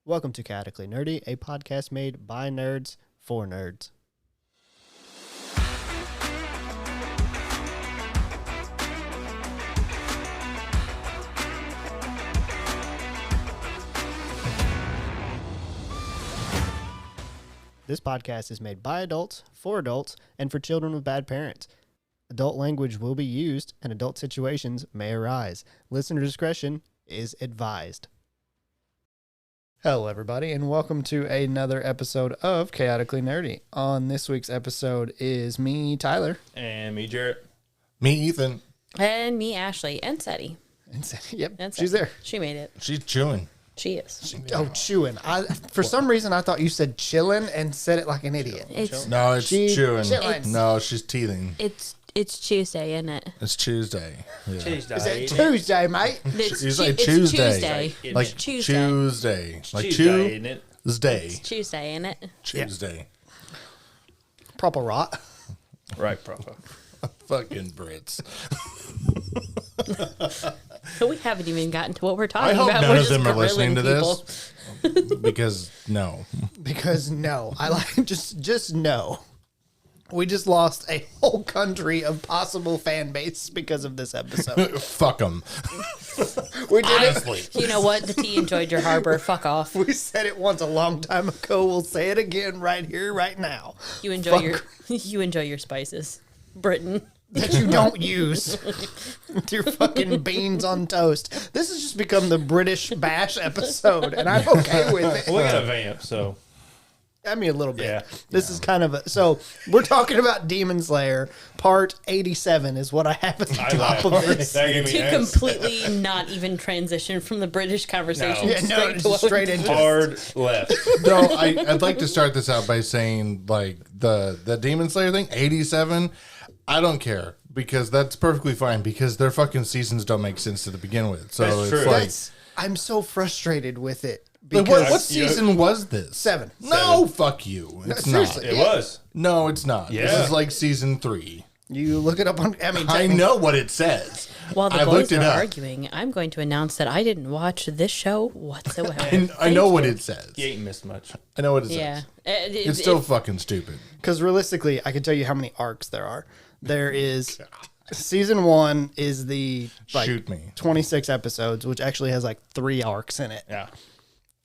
Welcome to Chaotically Nerdy, a podcast made by nerds for nerds. This podcast is made by adults, for adults, and for children with bad parents. Adult language will be used, and adult situations may arise. Listener discretion is advised. Hello, everybody, and welcome to another episode of Chaotically Nerdy. On this week's episode is me, Tyler. And me, Jarrett. Me, Ethan. And me, Ashley, and Sadie. Yep, And she's Sadie. there. She made it. She's chewing. She is. Oh, chewing. For some reason, I thought you said chillin' and said it like an idiot. No, it's She chewing. chillin'. No, she's teething. It's Tuesday, isn't it? It's Tuesday. Yeah. Is it Tuesday, mate? She's like It's Tuesday. Tuesday. Like Tuesday. Tuesday. Like Tuesday, isn't it? Tuesday. It's Tuesday, isn't it? Tuesday. Proper rot. Right, proper. Fucking Brits. But we haven't even gotten to what we're I talking hope about. none We're of just them are grilling listening to people. this. Because no. Because no, I like just no. We just lost a whole country of possible fan base because of this episode. Fuck them. We did Honestly. You know what? The tea enjoyed your harbor. Fuck off. We said it once a long time ago. We'll say it again right here, right now. You enjoy Fuck. you enjoy your spices, Britain. That you don't use with your fucking beans on toast. This has just become the British Bash episode, and I'm okay with it. We got a vamp, so I mean, a little bit. Yeah. This is kind of a... So, we're talking about Demon Slayer. Part 87 is what I have at the top of this. That gave me To angst. completely not even transition from the British conversation. No. Yeah, no, it's to straight into it. Hard left. No, I'd like to start this out by saying, like, the Demon Slayer thing, 87, I don't care. Because that's perfectly fine. Because their fucking seasons don't make sense to begin with. So That's it's true. like... That's, I'm so frustrated with it. Like, Because what season was this? 7. No, fuck you. It's seriously. not. It was. No, it's not. This Yeah. is like season 3. You look it up on... I mean, I know what it says. While the I boys looked it are up. arguing, I'm going to announce that I didn't watch this show whatsoever. And I know what it says. You ain't missed much. I know what it Yeah. says. It's still fucking stupid. Because realistically, I can tell you how many arcs there are. There is... Season 1 is the... Like, Shoot me. 26 episodes, which actually has like 3 arcs in it. Yeah.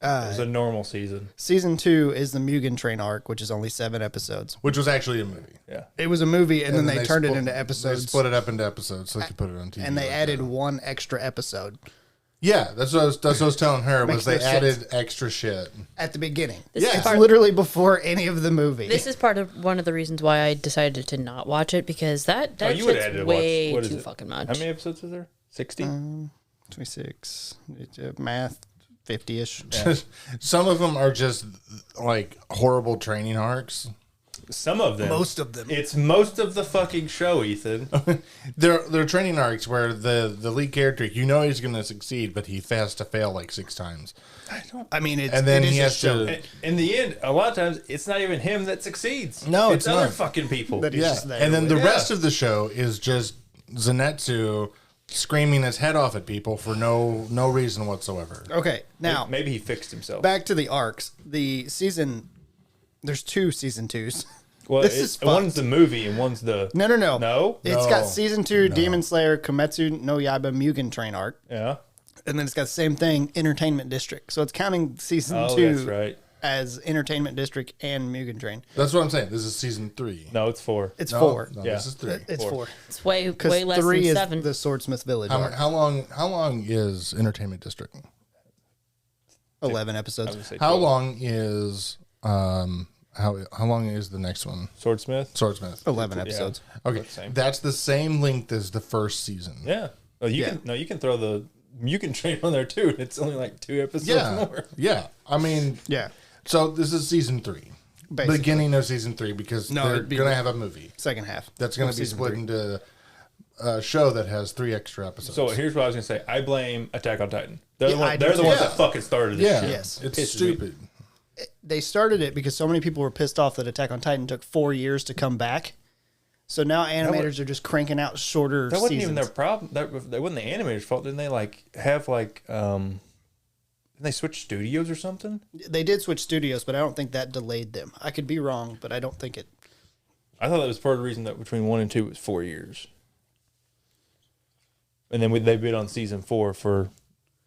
It was a normal season. Season 2 is the Mugen Train arc, which is only 7 episodes. Which was actually a movie. Yeah. It was a movie, and then they turned it split- into They episodes. split it up into episodes so they could put it on TV. And they like added that. 1 extra episode Yeah, that's what I was telling her, was Makes they no added sense. extra shit. at the beginning. This is It's part- literally before any of the movie. This is part of one of the reasons why I decided to not watch it because that you would have shit's had to way watch. What is too it? fucking much. How many episodes is there? 60? 26. Math, 50-ish. Some of them are just like horrible training arcs. Some of them. Most of them. It's most of the fucking show, Ethan. They're training arcs where the lead character, you know he's going to succeed, but he has to fail like 6 times. I mean, it's, And then it is he a has show. to... In the end, a lot of times, it's not even him that succeeds. No, it's it's other not. fucking people. That he's Yeah, just there and then with. the Yeah. rest of the show is just Zenitsu screaming his head off at people for no reason whatsoever. Okay, now, Maybe he fixed himself. back to the arcs. The season... There's 2 season 2s. Well, this is one's the movie and one's the... No. No? It's No. got season 2 Demon Slayer Kimetsu no Yaiba Mugen Train arc. Yeah. And then it's got the same thing, Entertainment District. So it's counting season Oh, 2 that's right. as Entertainment District and Mugen Train. That's what I'm saying. This is season 3. No, it's 4. It's No, 4. No, Yeah. this is 3. It's 4. it's way Because less 3 than is 7. the Swordsmith Village arc. How long is Entertainment District? 11 I episodes. was gonna say How 12. long is how long is the next one? Swordsmith? Swordsmith. 11 episodes. Okay, That's the same. that's the same length as the first season. Yeah. Oh, Yeah. You can throw the Mugen Train on there too. It's only like 2 episodes Yeah, more. yeah. I mean, Yeah. so this is season 3, Basically. beginning of season 3, because No, they're it'd be gonna the- have a movie Second half. that's gonna of be season split 3. into a show that has 3 extra episodes. So here's what I was gonna say. I blame Attack on Titan. They're Yeah, I do the too. ones Yeah. that fucking started this yeah, shit. Yes. it's Pisses me. stupid. They started it because so many people were pissed off that Attack on Titan took 4 years to come back. So now animators are just cranking out shorter That wasn't seasons. even their problem. That wasn't the animator's fault. Didn't they like have like Didn't they switch studios or something? They did switch studios, but I don't think that delayed them. I could be wrong, but I don't think it. I thought that was part of the reason that between 1 and 2 was 4 years. And then they bid on season 4 for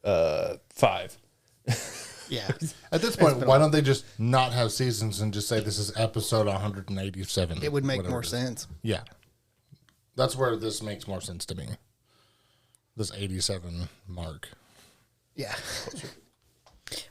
5. Yeah. At this point, why don't they just not have seasons and just say this is episode 187? It would make whatever more it is. sense. Yeah. That's where this makes more sense to me. This 87 mark. Yeah.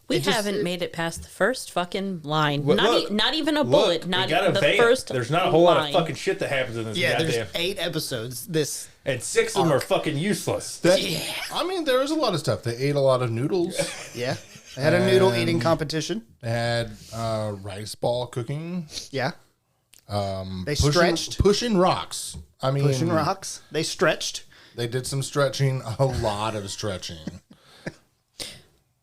We just- haven't made it past the first fucking line. Look, Not even a bullet. Look, not we got even a the van. first. There's not a whole lot of line. fucking shit that happens in this Yeah, goddamn. there's 8 episodes. This. And 6 of them are fucking useless. I mean, there was a lot of stuff. They ate a lot of noodles. Yeah. They had a noodle eating competition. They had rice ball cooking. Yeah. They stretched. Pushing rocks. I mean, Pushing rocks. They stretched. They did some stretching, a lot of stretching.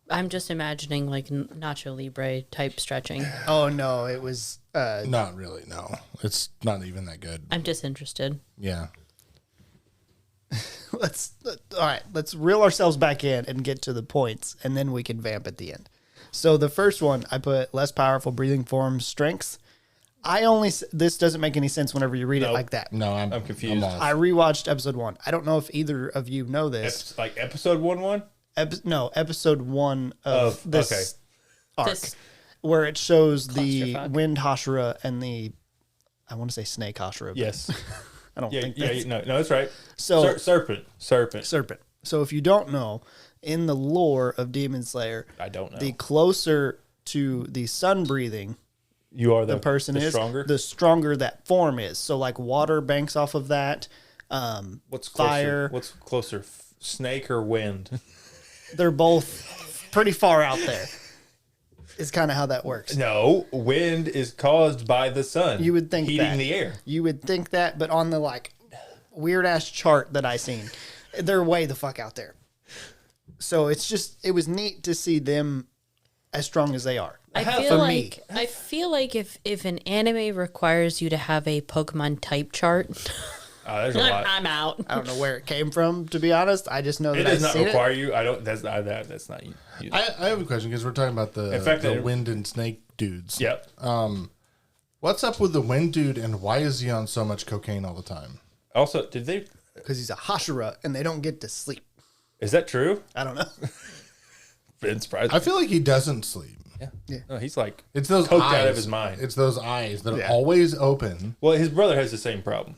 I'm just imagining like Nacho Libre type stretching. Oh, no. It was. Not really, no. It's not even that good. I'm disinterested. Yeah. All right. Let's reel ourselves back in and get to the points, and then we can vamp at the end. So the first one, I put less powerful breathing forms strengths. This doesn't make any sense whenever you read it like that. No, I'm confused. off. I rewatched episode 1. I don't know if either of you know this. It's like episode 1. Episode 1 of this arc, This- where it shows the Clusterfuck. wind Hashira and the, I want to say snake Hashira. But Yes. I don't Yeah, think yeah, that's no, that's right. So- serpent. serpent. So if you don't know, in the lore of Demon Slayer, I don't know. the closer to the sun breathing You are the person the is, stronger. the stronger that form is. So like water banks off of that. What's closer? fire. What's closer, snake or wind? They're both pretty far out there. Is kind of how that works. No, wind is caused by the sun. You would think heating that. the air. You would think that, but on the like weird ass chart that I seen, they're way the fuck out there. So it was neat to see them as strong as they are. I feel like if an anime requires you to have a Pokemon type chart, There's a lot. I'm out. I don't know where it came from, to be honest. I just know It that does I not seen require you. I don't. That's not that. That's not you. I have a question because we're talking about In fact, the they- wind and snake dudes. Yep. What's up with the wind dude and why is he on so much cocaine all the time? Also, did they? because he's a Hashira and they don't get to sleep. Is that true? I don't know. Been surprised. I feel like he doesn't sleep. Yeah. No, he's like It's those coked eyes. out of his mind. It's those eyes that Yeah. are always open. Well, his brother has the same problem.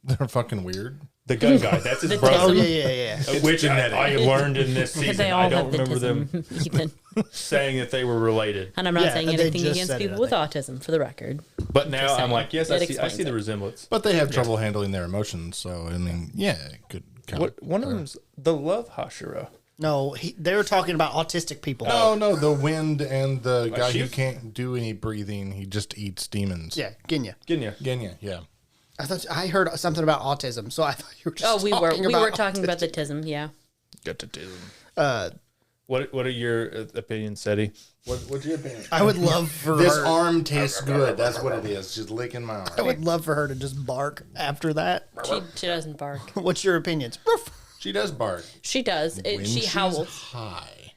They're fucking weird. The gun guy. That's his The brother. Oh, yeah. Which I learned in this season. They all I don't have the remember them autism, Ethan. saying that they were related. And I'm not Yeah, saying they anything just against said it, people I with think. autism, for the record. But now I'm saying. like, yes, It I see explains the it. resemblance. But they have trouble handling their emotions. So, I mean, yeah, it could kind What one of them's the love Hashira. No, they were talking about autistic people. No, the wind and the guy who she's- can't do any breathing. He just eats demons. Yeah, Ginya. Genya. Genya, yeah. I thought I heard something about autism, so I thought you were just Oh, we were talking talking about about the tism, yeah. Got to do. Uh, What are your opinions, Seti? What's your opinion? I would love for This her. arm tastes good. That's what it is. Just licking my I arm. would love for her to just bark after that. She doesn't bark. What's your opinions? She does bark. She does. When She she's howls. high.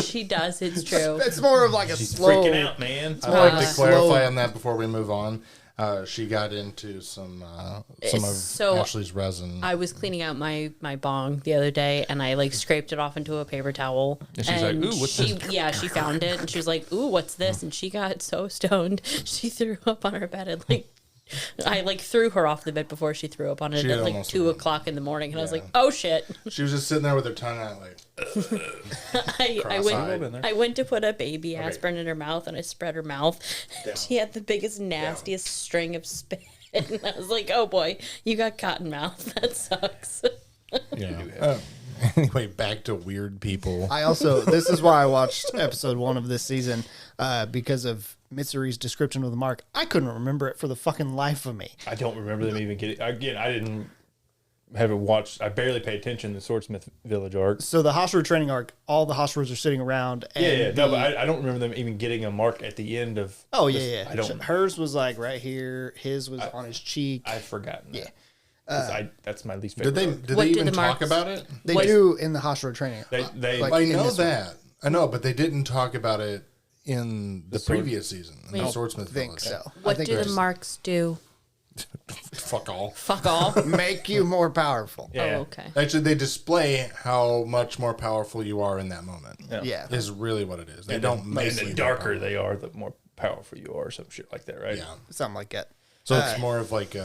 She does. It's true. It's more of like a She's slow. freaking out, man. I'd like to slow- clarify on that before we move on. She got into some of So, Ashley's resin. I was cleaning out my bong the other day, and I like scraped it off into a paper towel. And she's like, "Ooh, what's she, Yeah, she found it, and she was like, "Ooh, what's this?" And she got so stoned, she threw up on her bed and I threw her off the bed before she threw up on it She at had like almost 2:00 in the morning, and I was Yeah. like, "Oh shit!" She was just sitting there with her tongue out, like I Cross-eyed. went. I went to put a baby aspirin in her mouth, and I spread her mouth. She had the biggest, nastiest string of spit, and I was like, "Oh boy, you got cotton mouth. That sucks." yeah. Anyway, back to weird people. I also, this is why I watched episode 1 of this season, because of Mitsuri's description of the mark. I couldn't remember it for the fucking life of me. I don't remember them even getting. Again, I didn't haven't watched. I barely paid attention to the Swordsmith Village arc. So the Hashira training arc, all the Hashiras are sitting around. And Yeah. No, but I don't remember them even getting a mark at the end of. Oh, this- yeah. I don't. Hers was like right here. His was on his cheek. I've forgotten. Yeah. That's my least favorite. Did they What do even the talk marks- about it? They do in the Hashira training. They Like, I in know this one. that. I know, but they didn't talk about it in the previous season. In the Swordsmith I think Village. so. I What think do the it's marks do? Fuck all. Fuck all. make you more powerful. yeah. Oh, okay. Actually, they display how much more powerful you are in that moment. Yeah. Is really what it is. They And don't the, make and you the more darker powerful. they are, the more powerful you are, or some shit like that, right? Yeah. Something like that. So it's more of like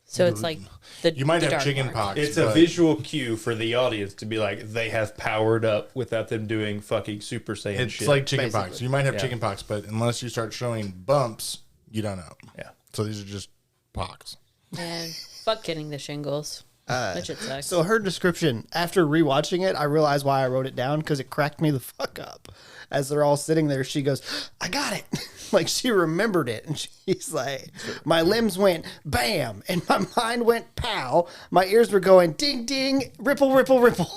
So it's like the you might the have dark chicken mark. pox. It's a but visual cue for the audience to be like, they have powered up without them doing fucking Super Saiyan It's shit. like chicken pox. basically. You might have Yeah. chicken pox, but unless you start showing bumps, you don't know. Yeah. So these are just pox. And fuck getting the shingles. That shit sucks. So her description, after rewatching it, I realized why I wrote it down because it cracked me the fuck up. As they're all sitting there, she goes, I got it. Like she remembered it. And she's like, my limbs went bam and my mind went pow. My ears were going ding, ding, ripple, ripple, ripple.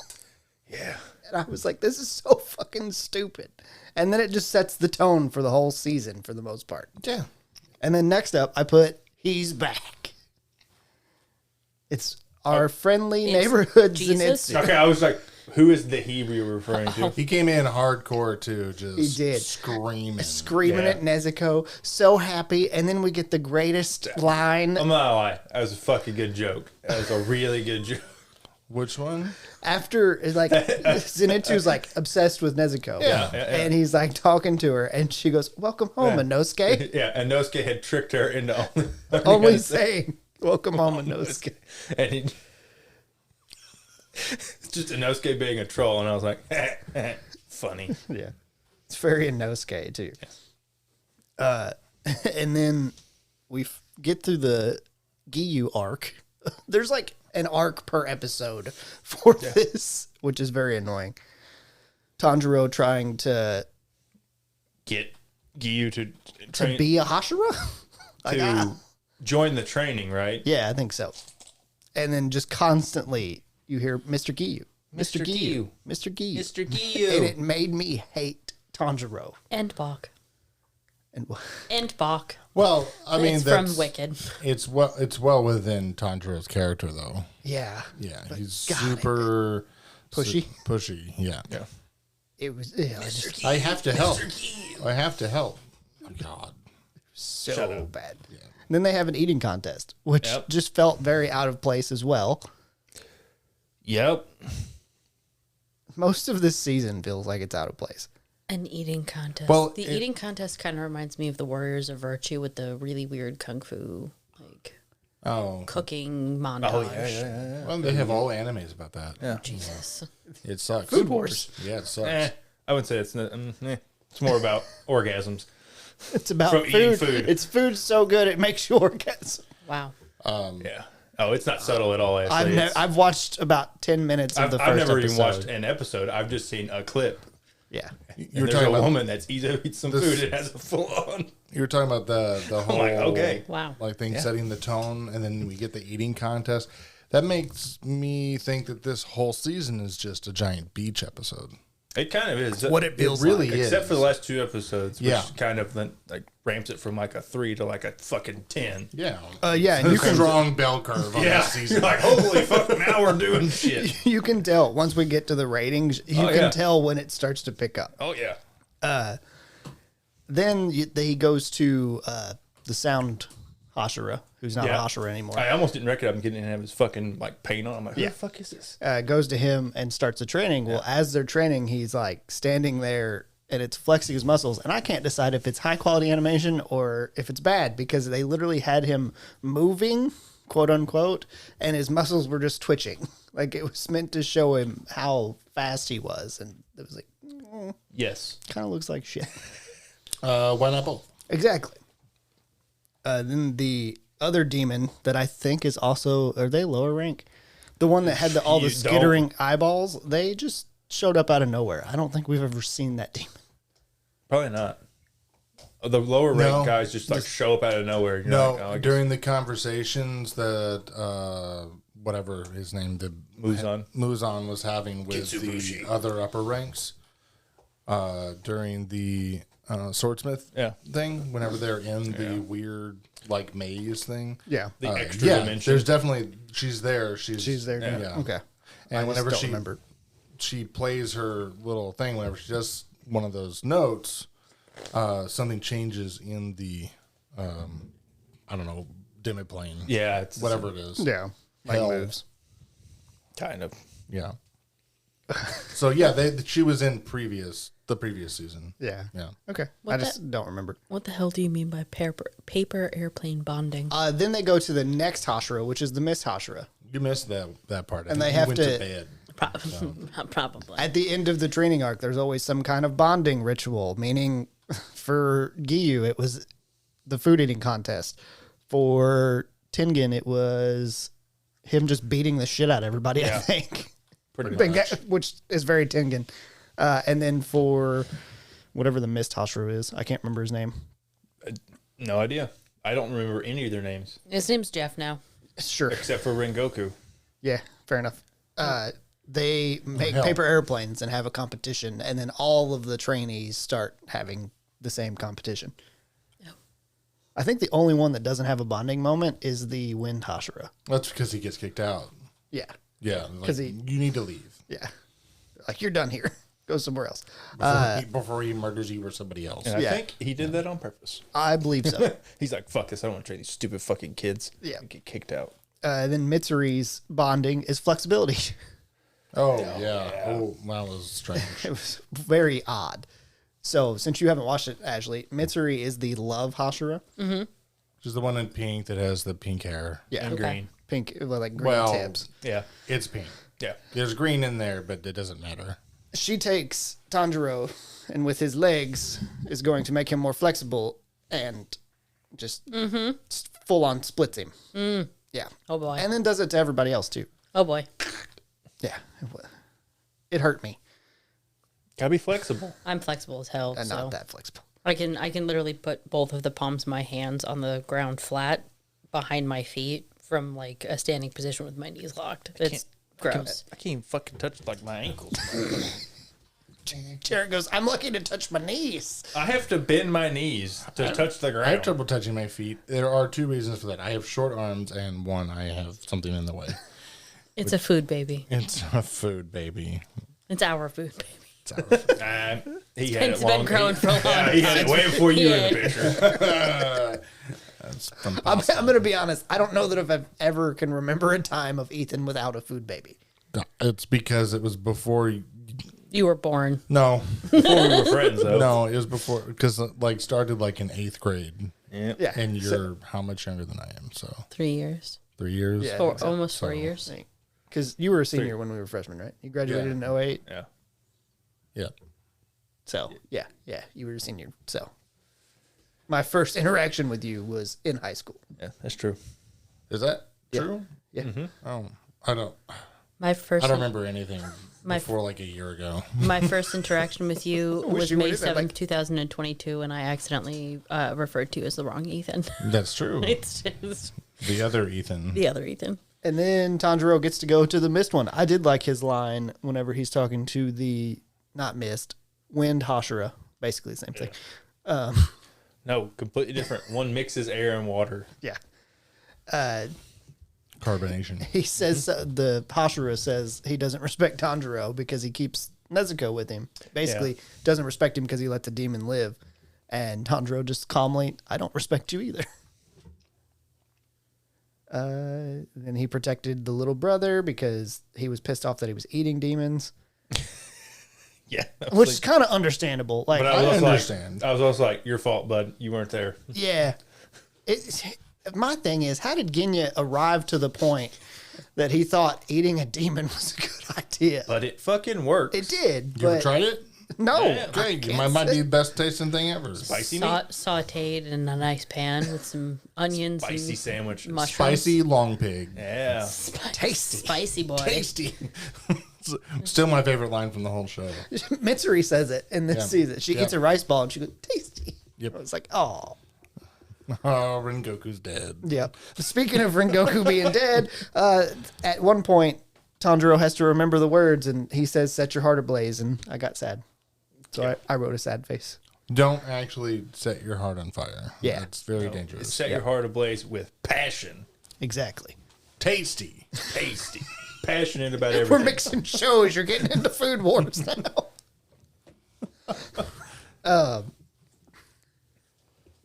Yeah. And I was like, this is so fucking stupid. And then it just sets the tone for the whole season for the most part. Yeah. And then next up, I put, he's back. It's our friendly It's neighborhood Jesus? Zenitsu. Okay, I was like, who is the he we were referring to? He came in hardcore too, just He did. screaming. Screaming Yeah. at Nezuko, so happy. And then we get the greatest line I'm not gonna lie, that was a fucking good joke. That was a really good joke. Which one? after, like, Zenitsu's like obsessed with Nezuko. Yeah. And he's like talking to her, and she goes, welcome home, Inosuke. Yeah, and Nosuke had tricked her into Only saying, welcome home, Inosuke. And he, it's just Inosuke being a troll, and I was like, funny. Yeah. It's very Inosuke, too. And then we get through the Giyu arc. There's like an arc per episode for this, which is very annoying. Tanjiro trying to Get Giyu to train, be a Hashira? Like, to join the training, right? yeah, I think so. And then just constantly you hear Mr. Giyu. Mr. Giyu. Mr. Giyu. Mr. And Giyu. it made me hate Tanjiro. And Bach. And And Bach. Well, I mean, It's that's from Wicked. It's well within Tanjiro's character, though. yeah, Yeah, he's God, super Pushy? Pushy, yeah. Yeah. it was just I have to help. I have to help. Oh, God. so bad. And then they have an eating contest, which Yep. just felt very out of place as well. Yep. Most of this season feels like it's out of place. An eating contest. Well, the eating contest kind of reminds me of the Warriors of Virtue with the really weird kung fu, like Oh, cooking montage. well, they have all animes about that. Yeah. Jesus. It sucks. Food Wars. Yeah, it sucks. I wouldn't say it's it's more about orgasms. It's about From eating food. food. It's food so good it makes you orgasm. Wow. Yeah. Oh, it's not subtle at all. Actually, I've watched about 10 minutes of the 1st I've never episode. even watched an episode. I've just seen a clip. Yeah. You And were there's talking a about woman that's eats some food and has a full on. you were talking about the whole like, okay. Wow. like thing setting the tone, and then we get the eating contest. That makes me think that this whole season is just a giant beach episode. It kind of is. What it feels really like. is. Except for the last two episodes, which Yeah. kind of then like ramps it from like a 3 to like a fucking 10. Yeah. Yeah, and You you can strong bell curve on this You're season. like, holy fuck, now we're doing shit. you can tell once we get to the ratings, you Oh, can yeah. tell when it starts to pick up. Oh yeah. Then he goes to the sound Hashira, who's not Yeah. a Hashira anymore. I almost didn't recognize him getting to have his fucking like paint on. I'm like, who the fuck is this? Goes to him and starts the training. Well, as they're training, he's like standing there and it's flexing his muscles. And I can't decide if it's high quality animation or if it's bad because they literally had him moving, quote unquote, and his muscles were just twitching. Like it was meant to show him how fast he was. And it was like, Yes. kind of looks like shit. Why not both? Exactly. Then the other demon that I think is also, are they lower rank? The one that had all the You skittering eyeballs, they just showed up out of nowhere. I don't think we've ever seen that demon. Probably not. The lower No. rank guys just like show up out of nowhere. You're No, like, oh, I guess during the conversations that whatever his name, the Muzan was having with the other upper ranks during the swordsmith Yeah. thing, whenever they're in the weird like maze thing. Yeah. The extra Yeah, dimension. there's definitely she's there. She's there. Yeah. Yeah. Okay. And whenever don't she remember. she plays her little thing, whenever she does one of those notes, something changes in the I don't know, demi plane. Yeah, it's Whatever it is. Yeah. Like Hell. moves. kind of. Yeah. So yeah, she was in the previous season. Yeah. Yeah. Okay. What I just don't remember. What the hell do you mean by paper airplane bonding? Then they go to the next Hashira, which is the Miss Hashira. You missed that part. And they You have went to- bed. Probably. At the end of the training arc, there's always some kind of bonding ritual, meaning for Giyu, it was the food eating contest. For Tengen, it was him just beating the shit out of everybody, I Yeah. think. Pretty much. Which is very Tengen. And then for whatever the Mist Hashira is, I can't remember his name. No idea. I don't remember any of their names His name's Jeff now. Sure. except for Rengoku. Yeah, fair enough. They make hell. paper airplanes and have a competition, and then all of the trainees start having the same competition. Oh. I think the only one that doesn't have a bonding moment is the Wind Hashira. That's because he gets kicked out. Yeah, Yeah. 'Cause Like, you need to leave yeah. Like, you're done here. Go somewhere else. before he murders you or somebody else. And I Yeah. think he did that on purpose. I believe so. He's like, fuck this. I don't want to train these stupid fucking kids. Yeah. And get kicked out. Then Mitsuri's bonding is flexibility. Oh, yeah. Oh, that was strange. It was very odd. So, since you haven't watched it, Ashley, Mitsuri is the love Hashira. She's the one in pink that has the pink hair. Yeah, And green. pink, like green Well, tips. Yeah. It's pink. Yeah. There's green in there, but it doesn't matter. She takes Tanjiro and with his legs is going to make him more flexible and just full on splits him. Yeah. Oh boy. And then does it to everybody else too. Oh boy. Yeah. It hurt me. Gotta be flexible. I'm flexible as hell. And so not that flexible. I can literally put both of the palms of my hands on the ground flat behind my feet from like a standing position with my knees locked. It's gross. I can't even fucking touch like my ankles. Jared goes, I'm lucky to touch my knees. I have to bend my knees to touch the ground. I have trouble touching my feet. There are two reasons for that. I have short arms, and one, I have something in the way. It's a food baby. It's a food, baby. It's our food baby. It's our He had It's it been long. growing for a long Yeah, he had it way before you were in the Yeah. picture. That's from I'm pasta. going to be honest. I don't know that if I've ever can remember a time of Ethan without a food baby. It's because it was before. You were born. No, Before we were friends, though. no, it was before because like started like in 8th grade, Yeah. Yeah. and you're how much younger than I am? So 3 years. 3 years. Yeah. Four, so- almost 4 so- years. Because you were a senior when we were freshmen, right? You graduated Yeah. in 08. Yeah. Yeah. So, yeah, you were a senior. So, my first interaction with you was in high school. Yeah, that's true. Is that true? Yeah. Oh, I don't. My first I don't remember anything My- before like a year ago. my first interaction with you Wish was you May would've said, 7th, like- 2022, and I accidentally referred to you as the wrong Ethan. That's true. It's just The other Ethan. the other Ethan. And then Tanjiro gets to go to the Mist one. I did like his line whenever he's talking to the, not Mist, Wind Hashira. Basically the same thing. No, completely different. One mixes air and water. Yeah. Carbonation. He says, the Hashira says he doesn't respect Tanjiro because he keeps Nezuko with him. Basically, doesn't respect him because he let the demon live. And Tanjiro just calmly, I don't respect you either. Then he protected the little brother because he was pissed off that he was eating demons, Yeah. which is kind of understandable. Like, But I was I also understand. like, I was also like, your fault, bud. You weren't there. yeah. My thing is, how did Genya arrive to the point that he thought eating a demon was a good idea? But it fucking works. It did, You ever but tried it? no. Yeah. I Okay, it can't might say- be the best tasting thing ever. Spicy meat? Sauteed in a nice pan with some onions Spicy and sandwich. mushrooms. Spicy long pig. Yeah. Tasty. Spicy boy. Tasty. Still my favorite line from the whole show. Mitsuri says it in this Yeah. season. She Yeah. eats a rice ball and she goes, tasty. Yep. I was like, oh. Oh, Rengoku's dead. Yeah. Speaking of Rengoku being dead, at one point, Tanjiro has to remember the words and he says, set your heart ablaze. And I got sad. So I wrote a sad face. Don't actually set your heart on fire. Yeah. It's very dangerous. Set your heart ablaze with passion. Exactly. Tasty. Tasty. Passionate about everything. We're mixing shows. You're getting into food wars now.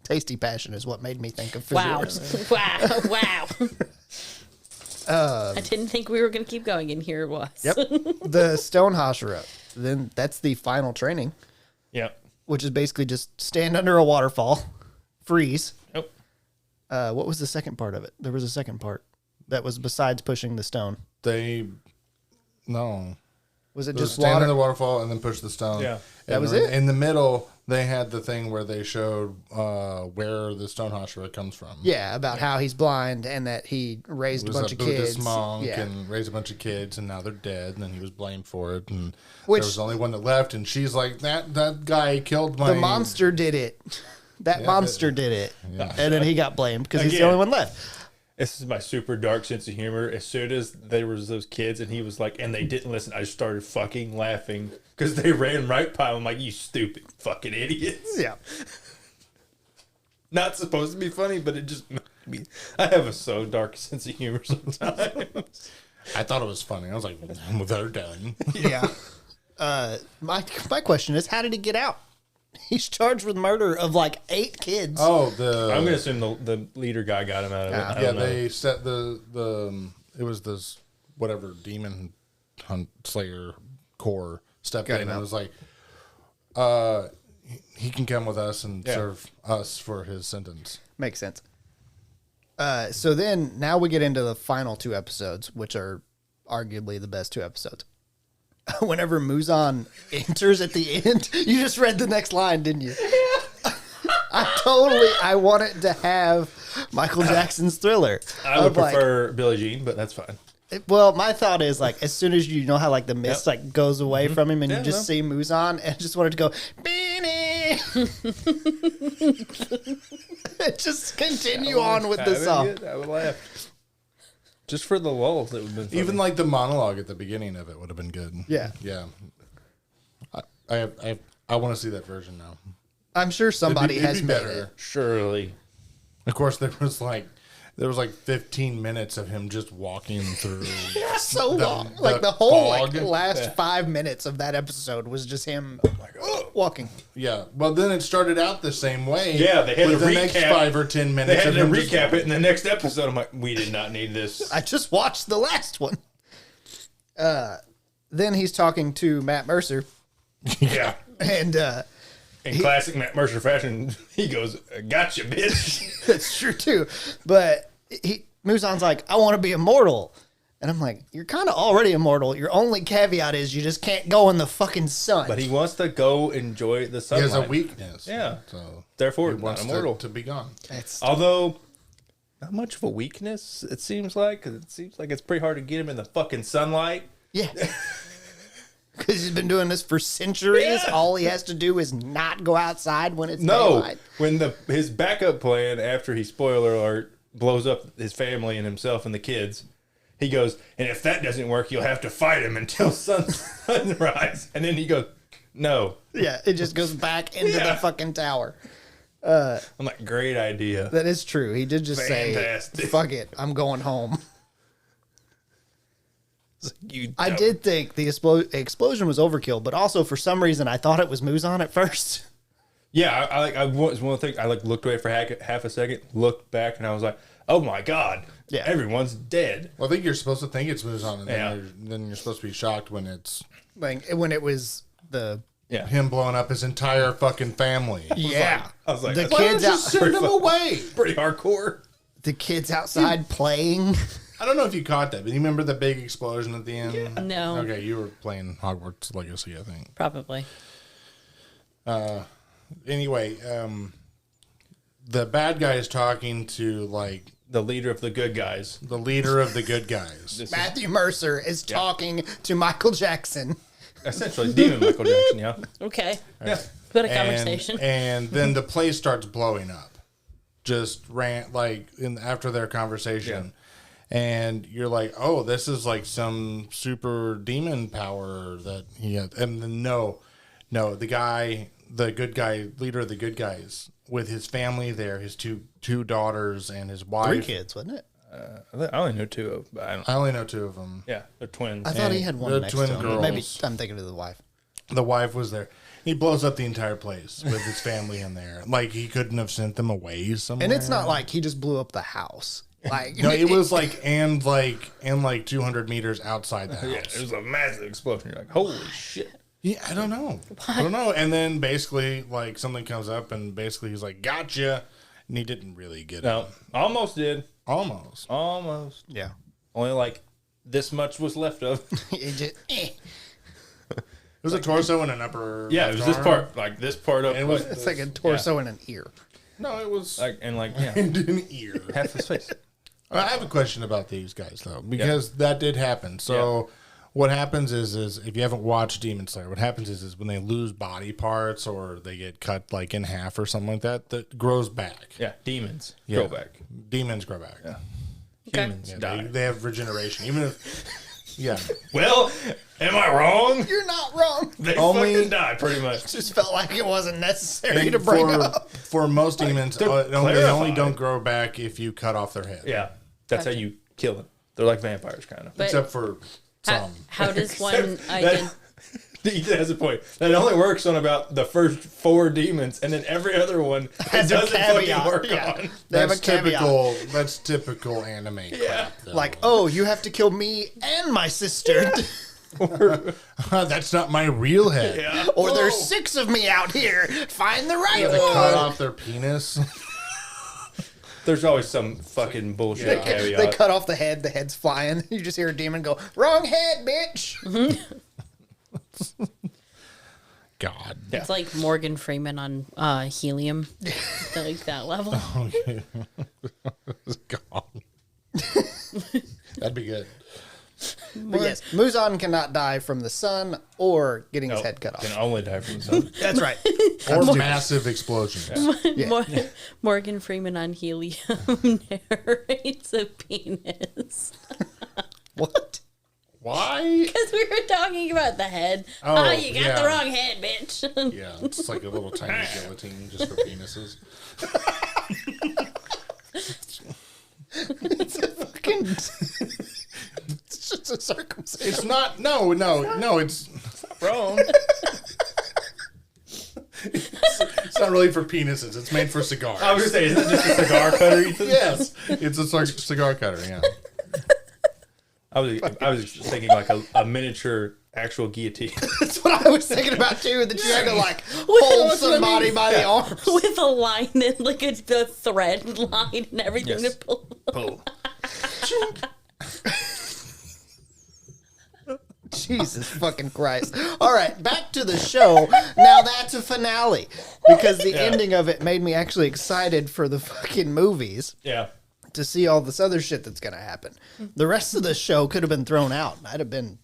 Tasty passion is what made me think of food Wow. wars. Wow. I didn't think we were going to keep going, and here it was. Yep. The stone Hashira. Then that's the final training, Yep. which is basically just stand under a waterfall, freeze. Nope. What was the second part of it? There was a second part that was besides pushing the stone. No. Was it It was just stand water? in the waterfall and then push the stone. Yeah. That was in, it? In the middle, they had the thing where they showed where the stone Hashira comes from. Yeah, about how he's blind and that he raised He a was bunch a of Buddhist kids. monk Yeah. and raised a bunch of kids, and now they're dead, and then he was blamed for it. And Which- there was only one that left, and she's like, that guy killed my... The monster did it. That monster did it. And then he got blamed because he's the Again. only one left. This is my super dark sense of humor. As soon as there was those kids and he was like, and they didn't listen, I just started fucking laughing because they ran right by him. I'm like, you stupid fucking idiots. Yeah. Not supposed to be funny, but it just made me. I have a so dark sense of humor sometimes. I thought it was funny. I was like, well, they're done. Yeah. My question is, how did he get out? He's charged with murder of like 8 kids. Oh, I'm going to assume the leader guy got him out of it. I yeah, don't know. they set it was this whatever demon hunt slayer core stepped Got in him and out. was like, he can come with us and serve us for his sentence. Makes sense. So then now we get into the final 2 episodes, which are arguably the best 2 episodes. Whenever Muzan enters at the end, you just read the next line, didn't you? Yeah. I wanted to have Michael Jackson's Thriller. I would of, like, prefer Billie Jean, but that's fine. well, my thought is like as soon as you know how like the mist like goes away from him and Yeah, you just no. see Muzan and I just wanted to go Beanie. Just continue on with the song. I would laugh. Just for the lulls, it would have been funny. Even like the monologue at the beginning of it would have been good. Yeah. Yeah. I want to see that version now. I'm sure somebody It'd has be made better. it. surely. Of course, there was like 15 minutes of him just walking through. So long. the Like the whole like, fog. last 5 minutes of that episode was just him walking. Yeah. Well, then it started out the same way. Yeah, they had with to the next recap. 5 or 10 They minutes. had of to him just- recap it in the next episode. I'm like, we did not need this. I just watched the last one. Then he's talking to Matt Mercer Yeah. and In classic Matt Mercer fashion, he goes, "Gotcha, bitch." that's true too. But Muzan's like, I want to be immortal. And I'm like, you're kind of already immortal. Your only caveat is you just can't go in the fucking sun. But he wants to go enjoy the He sunlight. has a weakness. Yeah. So Therefore, he wants not immortal. to be gone. That's Although, not much of a weakness, it seems like. 'Cause it seems like it's pretty hard to get him in the fucking sunlight. yeah. Because he's been doing this for centuries. Yeah. All he has to do is not go outside when it's No, daylight. when his backup plan after he, spoiler alert, blows up his family and himself and the kids, he goes, and if that doesn't work, you'll have to fight him until sunrise. And then he goes, no. Yeah, it just goes back into Yeah. the fucking tower. I'm like, great idea. That is true. He did just Fantastic. say, fuck it, I'm going home. You I don't- did think the explosion was overkill, but also for some reason I thought it was Muzan at first. Yeah, I was one thing. I looked away for half a second, looked back, and I was like, "Oh my god, Yeah. everyone's dead." Well, I think you're supposed to think it's Muzan, and Yeah. then you're supposed to be shocked when it's Like when it was the Yeah, him blowing up his entire fucking family. yeah, I was like, the that's Why don't kids you out, send them away? pretty hardcore. the kids outside playing. I don't know if you caught that, but you remember the big explosion at the end? No. Okay, you were playing Hogwarts Legacy, I think. Probably. Anyway, the bad guy is talking to like The leader of the good guys. the leader of the good guys. This Matthew Mercer is talking to Michael Jackson. is essentially Demon Michael Jackson. Yeah, Okay. yeah. Good conversation. And then the place starts blowing up. Just after their conversation. And you're like, oh, this is like some super demon power that he has. And then no, the guy the good guy, leader of the good guys, with his family there, his two daughters and his wife. 3 kids, wasn't it? I only know 2 of, but I don't. I only know 2 of them. Yeah, they're twins. I thought he had one the next twin to him. girls. Maybe I'm thinking of the wife. The wife was there. He blows up the entire place with his family in there. Like, he couldn't have sent them away somewhere. And it's not like he just blew up the house. Like No, it was like 200 meters outside the house. Yeah, it was a massive explosion. You're like, holy shit. Yeah, I don't know. I don't know. And then basically, like, something comes up, and basically he's like, "Gotcha," and he didn't really get No, it. almost did. Almost. yeah. Only like this much was left of. It just, It was a torso and an upper. Yeah, it was this arm. part, like this part up. And it was it's like a torso and an ear. no, it was like yeah, and an ear. half his face. I have a question about these guys though, because that did happen. So. What happens is if you haven't watched Demon Slayer, what happens is when they lose body parts or they get cut like in half or something like that, that grows back. Yeah, demons Yeah. grow back. Demons grow back. Yeah. Okay. Humans Yeah, die. they have regeneration. Even if, yeah. Well, am I wrong? You're not wrong. They Only- fucking die pretty much. Just felt like it wasn't necessary And to bring for, up. for most demons, they're they only clarified. don't grow back if you cut off their head. Yeah, that's how you kill them. They're like vampires, kind of. But Except for some. how does one identify? Ethan has a point. That only works on about the first 4 demons, and then every other one it Has a doesn't fucking caveat, work yeah. on. They have a That's caveat. typical. That's typical anime. Yeah. Crap, though. Like, oh, you have to kill me and my sister. That's not my real head. Yeah. Or there's 6 of me out here. Find the right They cut one. off their penis. There's always some fucking bullshit caveat. They cut off the head's flying. You just hear a demon go, wrong head, bitch. God. It's like Morgan Freeman on Helium, like that level. God. That'd be good. But yes, Muzan cannot die from the sun or getting his head cut off. Can only die from the sun. That's right. Or massive explosions. Morgan Freeman on Helium narrates a penis. What? Why? Because we were talking about the head. Oh, You got yeah. the wrong head, bitch. Yeah, it's like a little tiny guillotine just for penises. It's a fucking. It's just a circumcision. It's not. No. It's Wrong. it's not really for penises. It's made for cigars. I was gonna say, isn't that just a cigar cutter, Ethan? Yes, it's a cigar cutter. Yeah. I was thinking like a miniature actual guillotine. That's what I was thinking about too. That you had to like hold somebody by the arms. With a line and like the thread line and everything Yes. to pull. Boom. Jesus fucking Christ. All right, back to the show. Now that's a finale. Because the ending of it made me actually excited for the fucking movies Yeah. to see all this other shit that's going to happen. The rest of the show could have been thrown out. I'd have been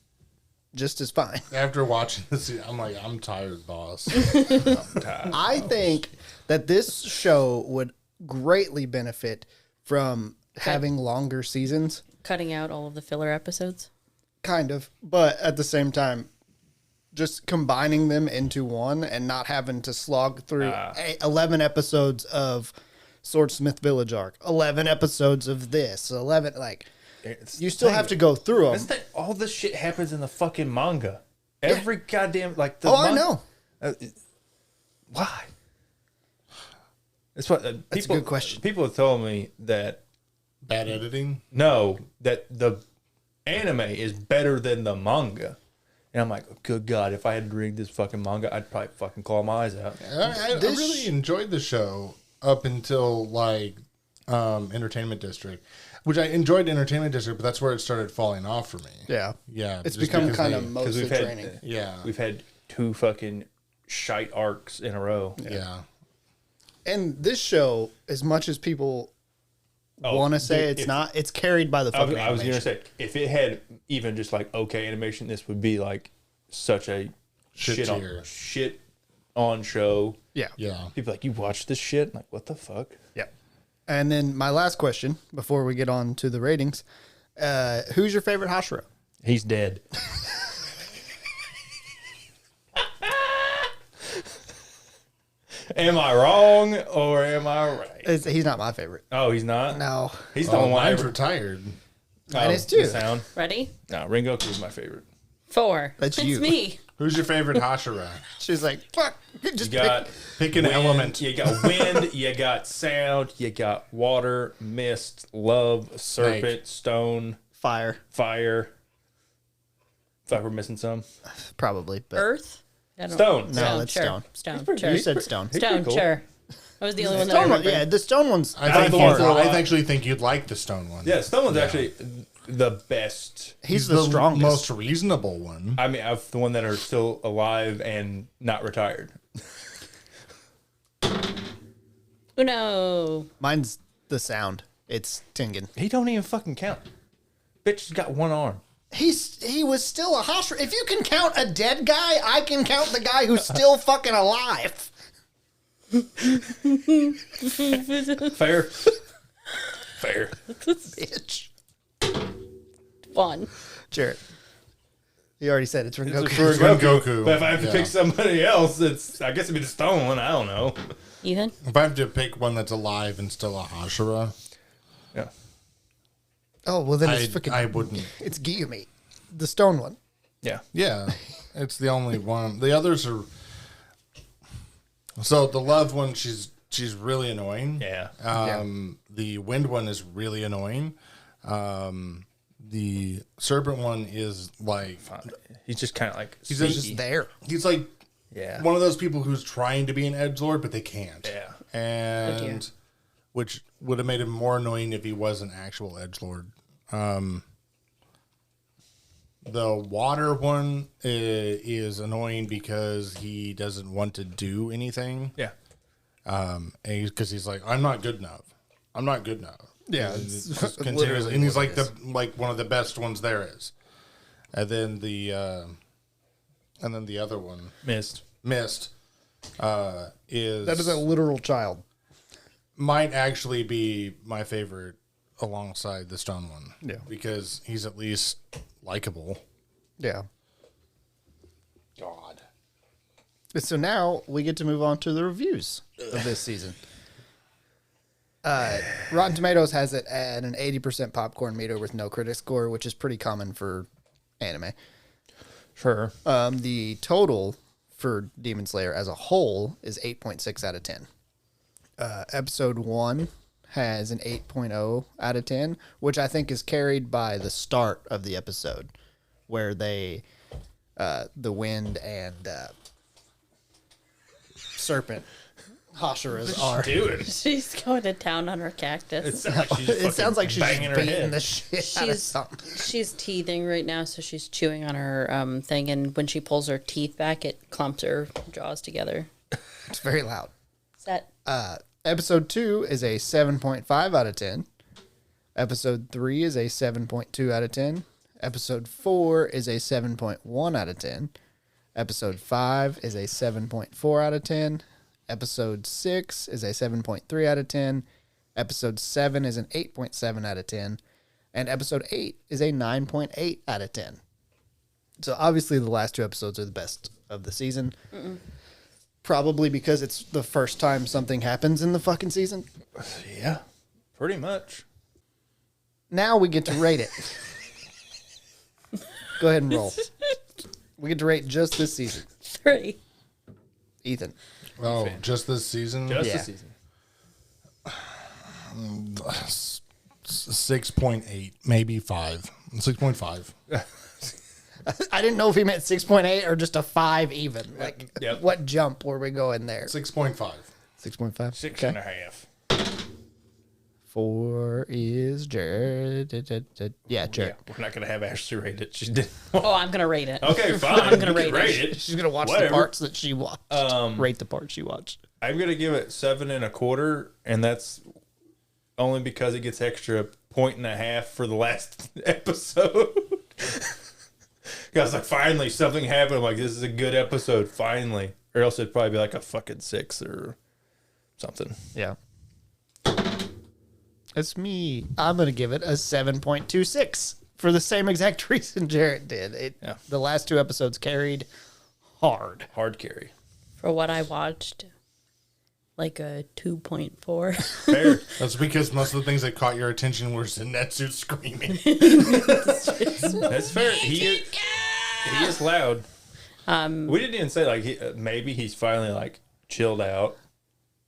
just as fine. After watching this, I'm like, I'm tired, boss. I think that this show would greatly benefit from having longer seasons. Cutting out all of the filler episodes. Kind of, but at the same time, just combining them into one and not having to slog through 11 episodes of Swordsmith Village arc, 11 episodes of this, 11, like, you still have to go through them. Isn't that all this shit happens in the fucking manga? Every goddamn like. The I know. Why? That's what That's a good question. People have told me that Bad editing. no, that the anime is better than the manga. And I'm like, good God, if I had to read this fucking manga, I'd probably fucking claw my eyes out. I really enjoyed the show up until like Entertainment District, which I enjoyed Entertainment District, but that's where it started falling off for me. Yeah. Yeah, It's just become because kind they- of mostly training. Yeah, We've had 2 fucking shite arcs in a row. yeah. And this show, as much as people want to say dude, it's if- not, it's carried by the fucking I was going to animation. say, if it had even just like okay animation, this would be like such a Shit shit tier. on show. Yeah. Yeah. People like, you watch this shit? I'm like, what the fuck? Yeah. And then my last question before we get on to the ratings, who's your favorite Hashira? He's dead. Am I wrong or am I right? He's not my favorite. Oh, he's not? No. He's the one I Mine's ever... retired. Mine is the too. sound. Ready? No, Rengoku is my favorite. 4. That's it's you. me. Who's your favorite Hashira? She's like, fuck. You Just got Pick an wind, element. You got wind, you got sound, you got water, mist, love, serpent, stone, fire, fire. Feel like we're missing some. probably. But Earth? I don't- Stone. No, it's sure. stone. Stone. pretty Sure. You said stone. He's Stone. pretty cool. Sure. I was the only one that I Stone one, remembered. yeah, the stone one's. I the one for a while. actually think you'd like the stone one. Yeah, Stone one's actually the best. He's the strongest. most reasonable one. I mean, of the one that are still alive and not retired. Uno. Mine's the sound. It's Tengen. He don't even fucking count. Bitch has got one arm. He was still a Hashira. If you can count a dead guy, I can count the guy who's still fucking alive. Fair. Fair. Bitch. Fun. Jared. You already said it's Rengoku. For Rengoku. But if I have to Yeah. pick somebody else, I guess it'd be the Stone one. I don't know. Ethan? If I have to pick one that's alive and still a Hashira, Yeah. Oh, well then it's I wouldn't. it's Gyumi. The stone one. Yeah. Yeah, it's the only one. The others are. So the love one, she's really annoying. Yeah. The wind one is really annoying. The serpent one is like He's just kind of like He's sneaky. Just there. he's like Yeah. one of those people who's trying to be an edgelord, but they can't. Yeah. And which would have made him more annoying if he was an actual edgelord. The water one is annoying because he doesn't want to do anything. Yeah. Because he's like, I'm not good enough. I'm not good enough. Yeah, And it's it's just literally continuously, and he's what like it is. like one of the best ones there is. And then the other one, Missed. Mist, is That is a literal child. might actually be my favorite alongside the stone one. Yeah. Because he's at least likable. Yeah. God. So now we get to move on to the reviews of this season. Rotten Tomatoes has it at an 80% popcorn meter with no critic score, which is pretty common for anime. Sure. The total for Demon Slayer as a whole is 8.6 out of 10. Episode 1 has an 8.0 out of 10, which I think is carried by the start of the episode, where they, the wind and serpent Hashiras are. Dude. She's going to town on her cactus. It sounds like she's banging her beating head. the shit out of something. She's teething right now, so she's chewing on her thing, and when she pulls her teeth back, it clumps her jaws together. It's very loud. Is that Episode 2 is a 7.5 out of 10. Episode 3 is a 7.2 out of 10. Episode 4 is a 7.1 out of 10. Episode 5 is a 7.4 out of 10. Episode 6 is a 7.3 out of 10. Episode 7 is an 8.7 out of 10. And episode 8 is a 9.8 out of 10. So obviously the last two episodes are the best of the season. Probably because it's the first time something happens in the fucking season. Yeah. Pretty much. Now we get to rate it. Go ahead and roll. We get to rate just this season. 3? Ethan. Oh, just this season? Just Yeah. the season. 6.8, maybe 5. 6.5. I didn't know if he meant 6.8 or just a 5 even. Like, Yep. what jump were we going there? 6.5. 6.5. 6.5. 4 is Jared. Yeah, Jared. Yeah, we're not gonna have Ashley rate it. She did. Oh, I'm gonna rate it. Okay, fine. I'm gonna You can rate it. it. She's going to watch the Whatever. parts that she watched. Rate the parts she watched. I'm gonna give it 7.25, and that's only because it gets extra 1.5 for the last episode. Because like finally something happened. I'm like, this is a good episode, finally. Or else it'd probably be like a fucking 6 or something. Yeah. It's me. I'm going to give it a 7.26 for the same exact reason Jared did. Yeah. The last two episodes carried hard. Hard carry. For what I watched, Like a 2.4. Fair. That's because most of the things that caught your attention were Zenetsu screaming. That's fair. He is loud. We didn't even say like maybe he's finally like chilled out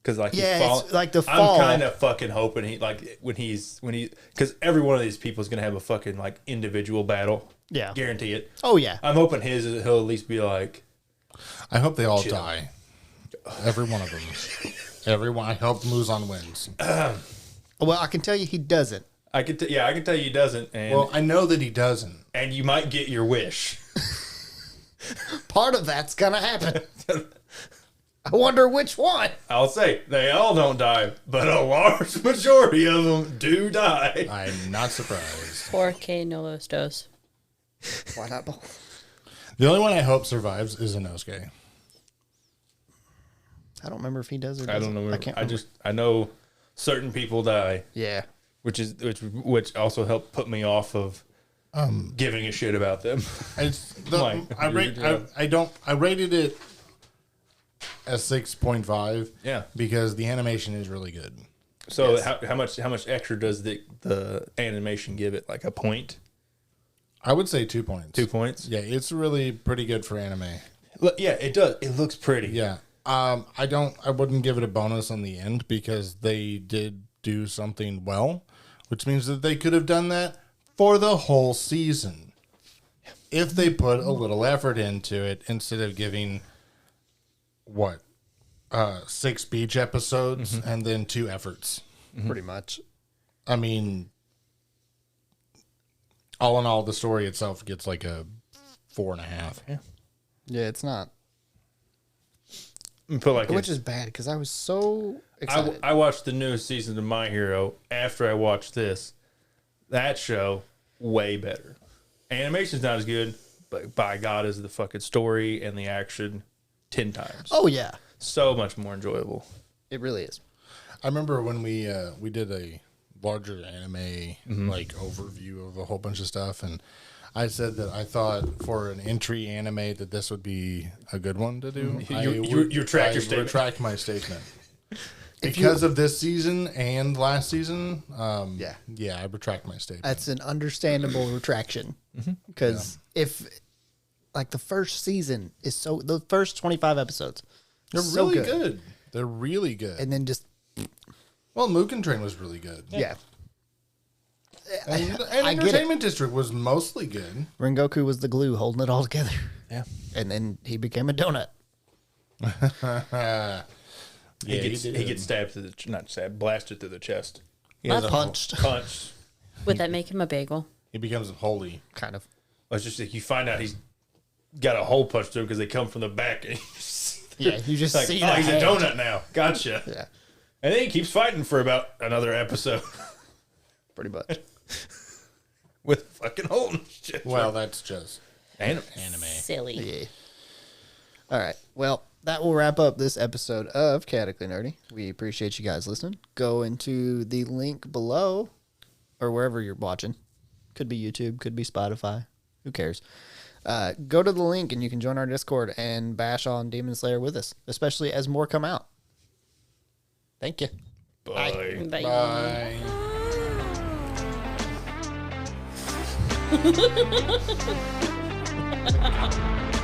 because like Yeah, he's it's like the fall. I'm kind of fucking hoping he like when he because every one of these people is gonna have a fucking like individual battle. Yeah. Guarantee it. Oh yeah. I'm hoping his is he'll at least be like. I hope they all die. Every one of them. Everyone. I hope Muzan wins. Well, I can tell you he doesn't. I can tell you he doesn't. And, Well, I know that he doesn't. and you might get your wish. Part of that's gonna happen. I wonder which one. I'll say they all don't die, but a large majority of them do die. I'm not surprised. 4K no los dos. Why not both? The only one I hope survives is Inosuke. I don't remember if he does or I doesn't. don't know. I can't remember. I know certain people die, Yeah. which also helped put me off of giving a shit about them. I rated it a 6.5. Yeah. Because the animation is really good. So Yes. how much extra does the animation give it? Like a point? I would say 2 points. 2 points? Yeah, it's really pretty good for anime. Look, yeah, it does. It looks pretty. Yeah. I wouldn't give it a bonus on the end because they did do something well, which means that they could have done that for the whole season if they put a little effort into it instead of giving 6 beach episodes and then 2 efforts. Pretty much. I mean, all in all, the story itself gets like a 4.5. Yeah. Yeah, it's not. Put like Which is bad because I was so excited. I watched the newest season of My Hero after I watched this. That show, way better. Animation's not as good, but by God, is the fucking story and the action 10 times. Oh yeah, So much more enjoyable. it really is. I remember when we did a larger anime like overview of a whole bunch of stuff, and I said that I thought for an entry anime that this would be a good one to do. You retract your statement. Retract my statement. Because of this season and last season, yeah, I retract my statement. That's an understandable retraction because if like the first season is the first 25 episodes, They're so really good. They're really good. and then just Well, Mugen Train was really good. yeah. And I get it. Entertainment District was mostly good. Rengoku was the glue holding it all together, Yeah. and then he became a donut. He gets stabbed through not stabbed, blasted through the chest. He has a Punched, Punched. Would that make him a bagel? He becomes holy. kind of. Well, it's just like you find out he's got a hole punched through him because they come from the back. And Yeah, you just like, see oh, the he's hand. a donut now. Gotcha. Yeah, And then he keeps fighting for about another episode pretty much. with a fucking hole in his chest. Well, that's just Anime. Silly. Yeah. All right. Well, that will wrap up this episode of Chaotically Nerdy. We appreciate you guys listening. Go into the link below or wherever you're watching. Could be YouTube, could be Spotify. Who cares? Go to the link and you can join our Discord and bash on Demon Slayer with us, especially as more come out. Thank you. Bye. Bye. bye.